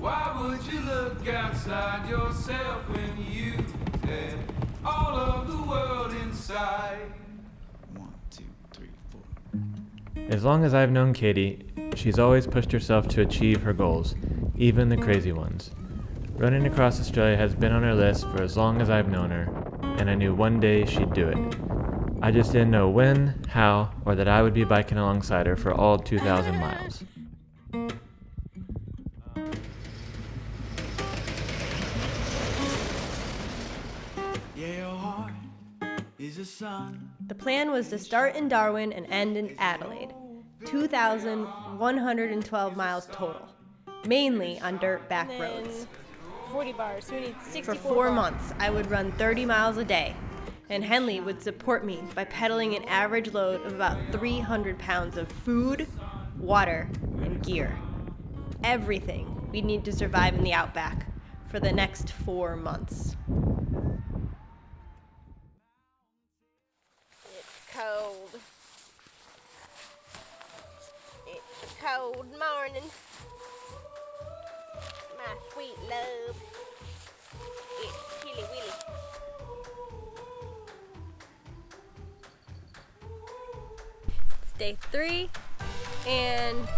Why would you look outside yourself when you had all of the world inside? 1, 2, 3, 4. As long as I've known Katie, she's always pushed herself to achieve her goals, even the crazy ones. Running across Australia has been on her list for as long as I've known her, and I knew one day she'd do it. I just didn't know when, how, or that I would be biking alongside her for all 2,000 miles. The plan was to start in Darwin and end in Adelaide, 2,112 miles total, mainly on dirt back roads. 40 bars, so we need 64 For 4 bars. months, I would run 30 miles a day, and Henley would support me by pedaling an average load of about 300 pounds of food, water, and gear. Everything we'd need to survive in the Outback for the next 4 months. Cold. It's a cold morning. My sweet love. It's Chilly Willy. It's day 3, and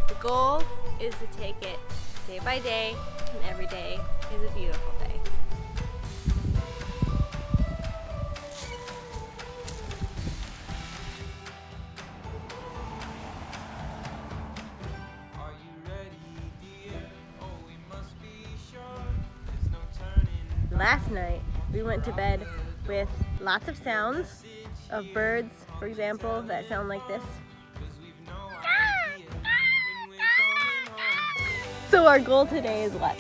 the goal is to take it day by day, and every day is a beautiful day. Are you ready, dear? Oh, we must be sure. There's no turning. Last night, we went to bed with lots of sounds of birds, for example, that sound like this. So our goal today is what?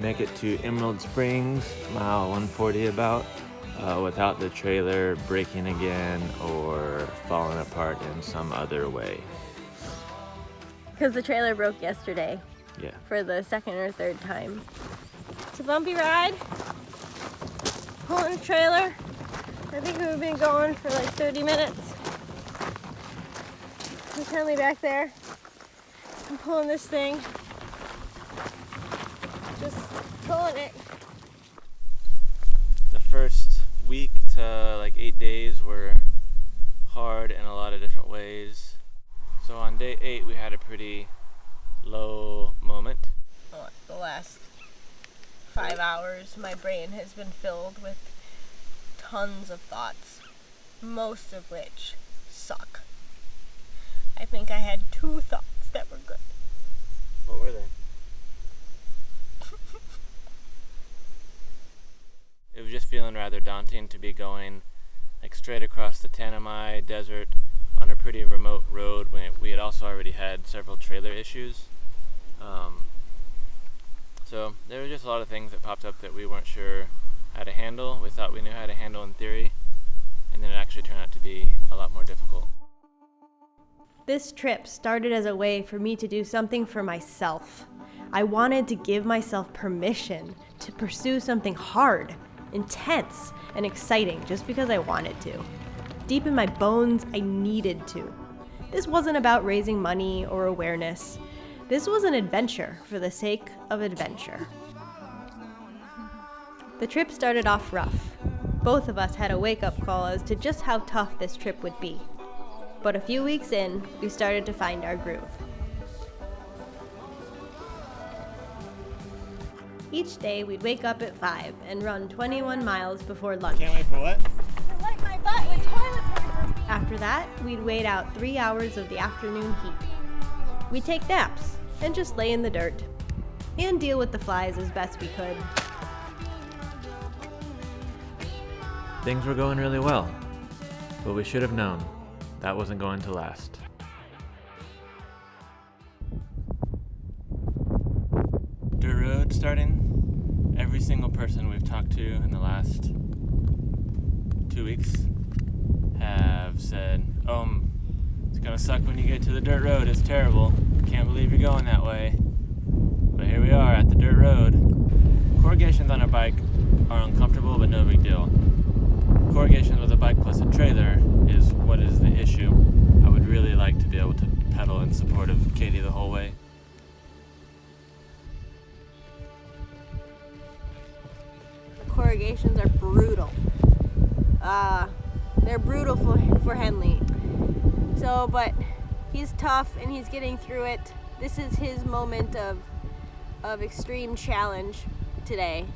Make it to Emerald Springs, mile 140 about, without the trailer breaking again or falling apart in some other way. Because the trailer broke yesterday Yeah. for the second or third time. It's a bumpy ride. Pulling a trailer. I think we've been going for like 30 minutes. There's Henley back there. I'm pulling this thing. Just pulling it. The first week to like 8 days were hard in a lot of different ways. So on day 8 we had a pretty low moment. The last 5 hours, my brain has been filled with tons of thoughts, most of which suck. I think I had 2 thoughts that were good. What were they? It was just feeling rather daunting to be going like straight across the Tanami Desert on a pretty remote road when we had also already had several trailer issues. So there were just a lot of things that popped up that we weren't sure how to handle. We thought we knew how to handle in theory, and then it actually turned out to be a lot more difficult. This trip started as a way for me to do something for myself. I wanted to give myself permission to pursue something hard, intense, and exciting just because I wanted to. Deep in my bones, I needed to. This wasn't about raising money or awareness. This was an adventure for the sake of adventure. The trip started off rough. Both of us had a wake-up call as to just how tough this trip would be. But a few weeks in, we started to find our groove. Each day, we'd wake up at 5 and run 21 miles before lunch. Can't wait for what? I like my butt with toilet paper. After that, we'd wait out 3 hours of the afternoon heat. We'd take naps and just lay in the dirt and deal with the flies as best we could. Things were going really well, but we should have known that wasn't going to last. Dirt road starting. Every single person we've talked to in the last 2 weeks have said, it's gonna suck when you get to the dirt road, it's terrible. Can't believe you're going that way. But here we are at the dirt road. Corrugations on a bike are uncomfortable, but no big deal. Corrugations with a bike plus a trailer is what is the issue. I would really like to be able to pedal in support of Katie the whole way. interrogations are brutal. They're brutal for Henley. So, but he's tough and he's getting through it. This is his moment of extreme challenge today.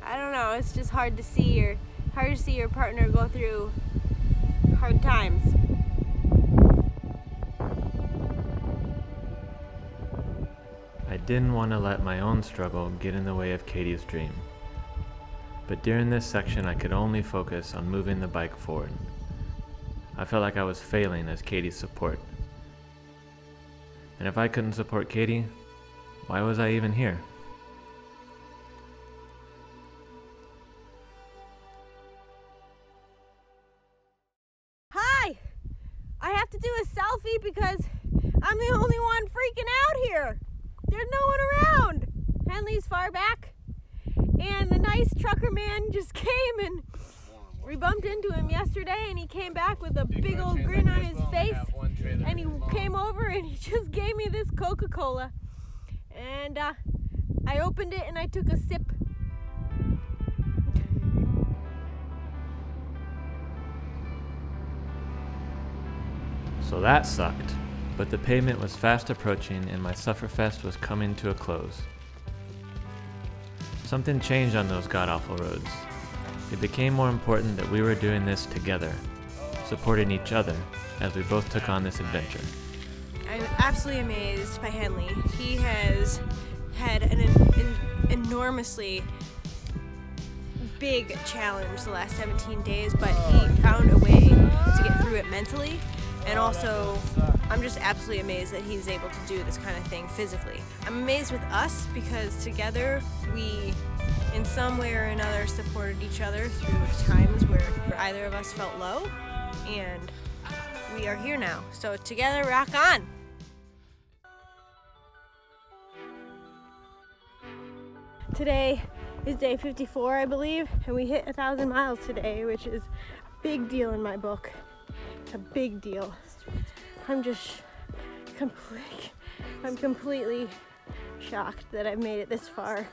I don't know, it's just hard to see your partner go through hard times. I didn't want to let my own struggle get in the way of Katie's dream. But during this section, I could only focus on moving the bike forward. I felt like I was failing as Katie's support. And if I couldn't support Katie, why was I even here? Hi! I have to do a selfie because I'm the only one freaking out here. There's no one around. Henley's far back, and the nice trucker man just came, and we bumped into him yesterday, and he came back with a big old grin on his face, and he came over and he just gave me this Coca-Cola, and I opened it and I took a sip. So that sucked, but the pavement was fast approaching and my Sufferfest was coming to a close. Something changed on those god-awful roads. It became more important that we were doing this together, supporting each other as we both took on this adventure. I'm absolutely amazed by Henley. He has had an enormously big challenge the last 17 days, but he found a way to get through it mentally. And also, I'm just absolutely amazed that he's able to do this kind of thing physically. I'm amazed with us because together we, in some way or another, supported each other through times where either of us felt low, and we are here now. So together, rock on! Today is day 54, I believe, and we hit 1,000 miles today, which is a big deal in my book. It's a big deal. I'm completely shocked that I've made it this far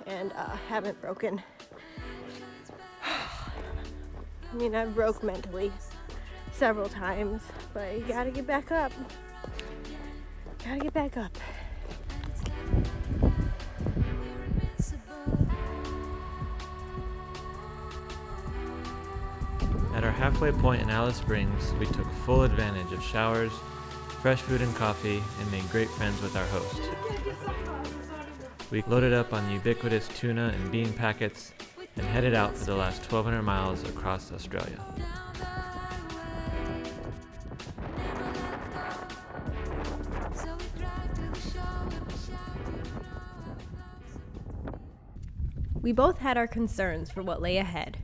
and haven't broken. I mean, I've broke mentally several times, but you gotta get back up. Gotta get back up. At our halfway point in Alice Springs, we took full advantage of showers, fresh food and coffee, and made great friends with our host. We loaded up on ubiquitous tuna and bean packets and headed out for the last 1,200 miles across Australia. We both had our concerns for what lay ahead.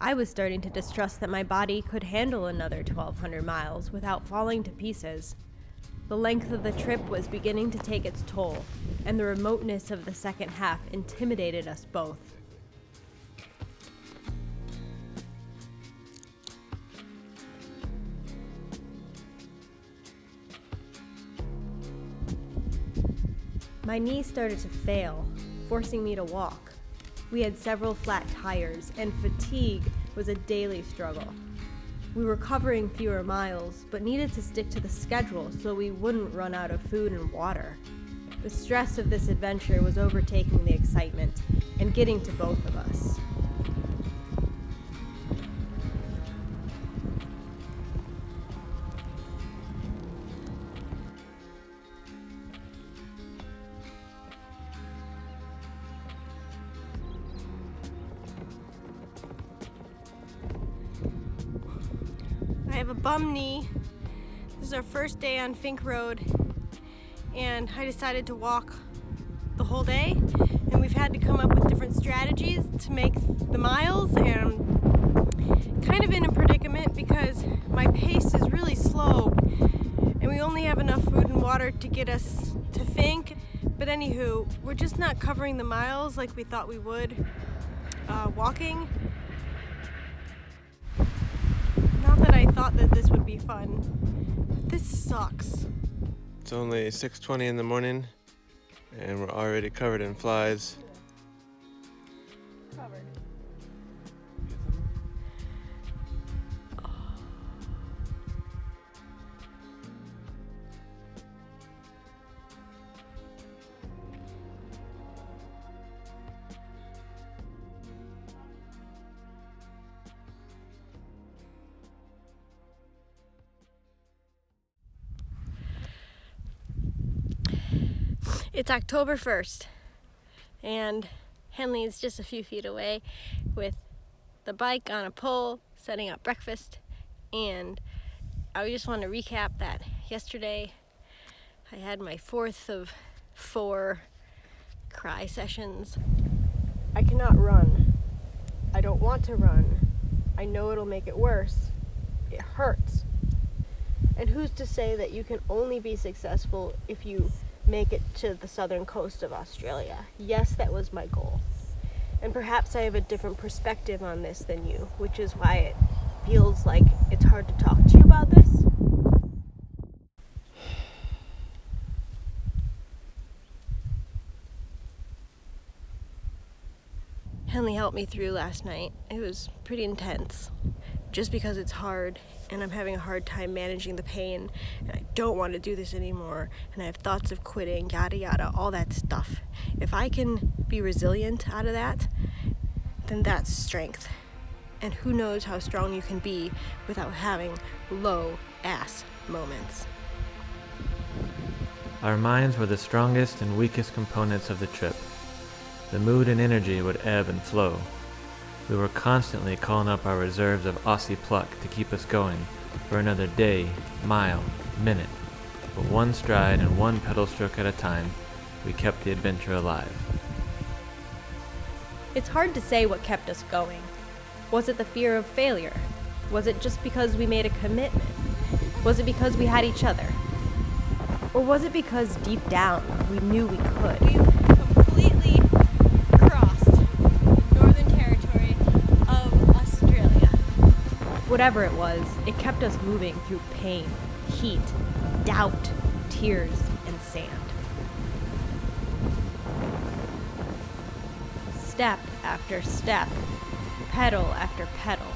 I was starting to distrust that my body could handle another 1,200 miles without falling to pieces. The length of the trip was beginning to take its toll, and the remoteness of the second half intimidated us both. My knee started to fail, forcing me to walk. We had several flat tires, and fatigue was a daily struggle. We were covering fewer miles, but needed to stick to the schedule so we wouldn't run out of food and water. The stress of this adventure was overtaking the excitement and getting to both of us. I have a bum knee. This is our first day on Fink Road, and I decided to walk the whole day, and we've had to come up with different strategies to make the miles, and kind of in a predicament because my pace is really slow and we only have enough food and water to get us to Fink. But anywho, we're just not covering the miles like we thought we would walking. Not that I thought that this would be fun. This sucks. It's only 6:20 in the morning and we're already covered in flies. Covered. It's October 1st, and Henley is just a few feet away with the bike on a pole, setting up breakfast. And I just want to recap that yesterday I had my 4th of 4 cry sessions. I cannot run. I don't want to run. I know it'll make it worse. It hurts. And who's to say that you can only be successful if you make it to the southern coast of Australia? Yes, that was my goal. And perhaps I have a different perspective on this than you, which is why it feels like it's hard to talk to you about this. Henley helped me through last night. It was pretty intense, just because it's hard and I'm having a hard time managing the pain and I don't want to do this anymore and I have thoughts of quitting, yada yada, all that stuff. If I can be resilient out of that, then that's strength. And who knows how strong you can be without having low ass moments. Our minds were the strongest and weakest components of the trip. The mood and energy would ebb and flow. We were constantly calling up our reserves of Aussie pluck to keep us going for another day, mile, minute. But one stride and one pedal stroke at a time, we kept the adventure alive. It's hard to say what kept us going. Was it the fear of failure? Was it just because we made a commitment? Was it because we had each other? Or was it because deep down we knew we could? We've completely crossed the northern territory of Australia. Whatever it was, it kept us moving through pain, heat, doubt, tears, and sand. Step after step, pedal after pedal,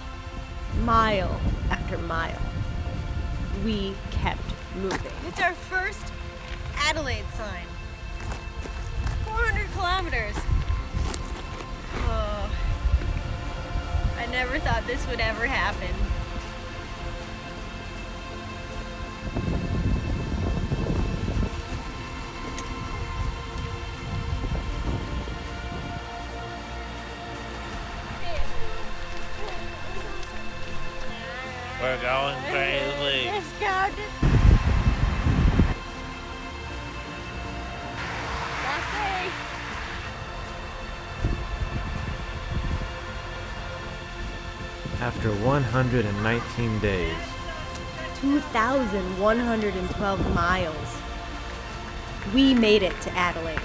mile after mile, we kept moving. It's our first Adelaide sign. 400 kilometers. Oh, I never thought this would ever happen. We're going crazy. Let's go. Last day. After 119 days, 2,112 miles, we made it to Adelaide.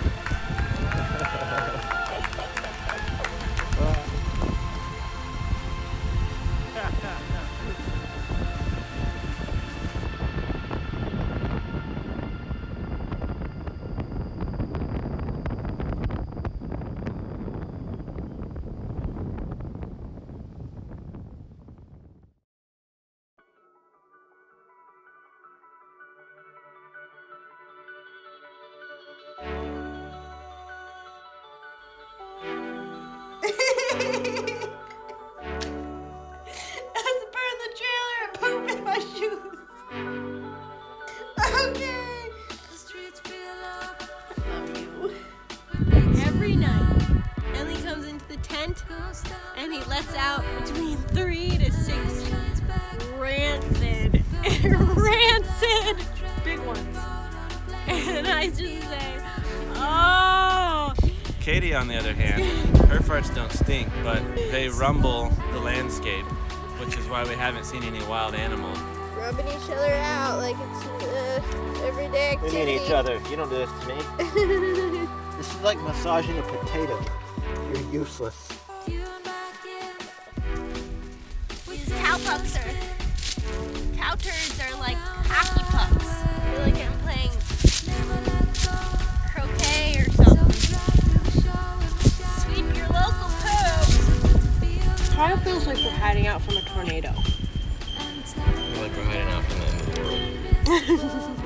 Let's burn the trailer and poop in my shoes. Okay. Love you. Every night, Henley comes into the tent and he lets out between 3 to 6 rancid big ones. And I just say, oh. Katie, on the other hand, her farts don't stink, but they rumble the landscape, which is why we haven't seen any wild animals. Rubbing each other out like it's everyday We activity. need each other. You don't do this to me. This is like massaging a potato. You're useless. Cow turds are like hockey pucks. They're like I'm playing croquet or something. Sweep your local poo. Kind of feels like we're hiding out from a tornado. Like we're hiding out from the end of the world.